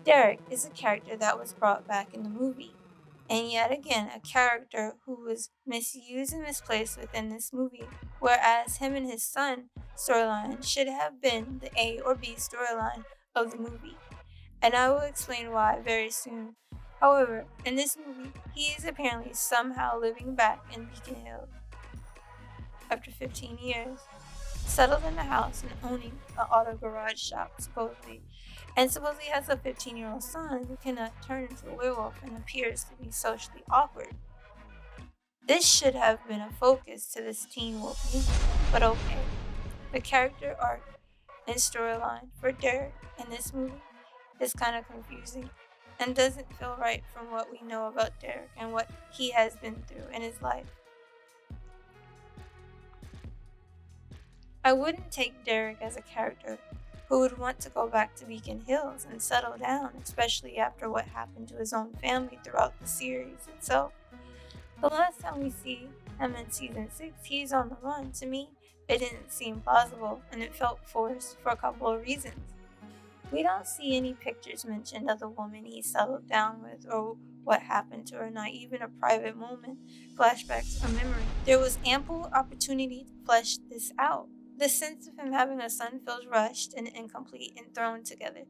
Derrick is a character that was brought back in the movie, and yet again a character who was misused and misplaced within this movie, whereas him and his son storyline should have been the A or B storyline of the movie, and I will explain why very soon. However, in this movie, he is apparently somehow living back in Beacon Hill after 15 years, settled in a house and owning an auto garage shop, supposedly, and supposedly has a 15-year-old son who cannot turn into a werewolf and appears to be socially awkward. This should have been a focus to this Teen Wolf movie, but okay. The character arc and storyline for Derek in this movie is kind of confusing and doesn't feel right from what we know about Derek and what he has been through in his life. I wouldn't take Derek as a character who would want to go back to Beacon Hills and settle down, especially after what happened to his own family throughout the series itself. The last time we see him in season 6, he's on the run. To me, it didn't seem plausible and it felt forced for a couple of reasons. We don't see any pictures mentioned of the woman he settled down with or what happened to her, not even a private moment, flashbacks, or memory. There was ample opportunity to flesh this out. The sense of him having a son feels rushed and incomplete and thrown together.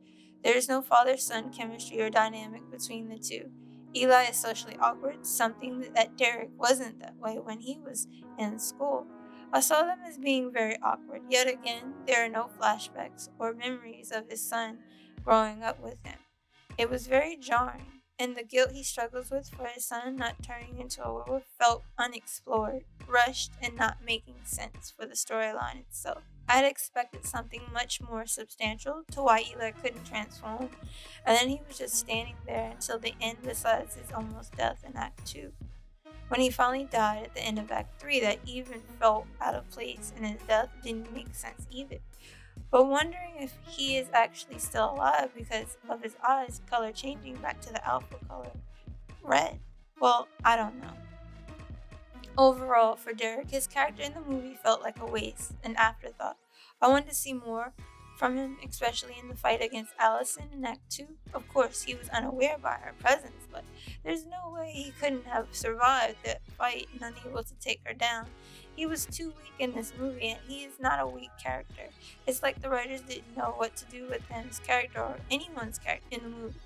There is no father-son chemistry or dynamic between the two. Eli is socially awkward, something that Derek wasn't that way when he was in school. I saw them as being very awkward. Yet again, there are no flashbacks or memories of his son growing up with him. It was very jarring, and the guilt he struggles with for his son not turning into a werewolf felt unexplored, rushed, and not making sense for the storyline itself. I had expected something much more substantial to why Eli couldn't transform, and then he was just standing there until the end besides his almost death in Act 2. When he finally died at the end of Act 3, that even felt out of place, and his death didn't make sense either. But wondering if he is actually still alive because of his eyes color changing back to the alpha color, red. Well, I don't know. Overall, for Derek, his character in the movie felt like a waste, an afterthought. I wanted to see more from him, especially in the fight against Allison in Act 2. Of course, he was unaware by her presence, but there's no way he couldn't have survived that fight and unable to take her down. He was too weak in this movie, and he is not a weak character. It's like the writers didn't know what to do with his character or anyone's character in the movie.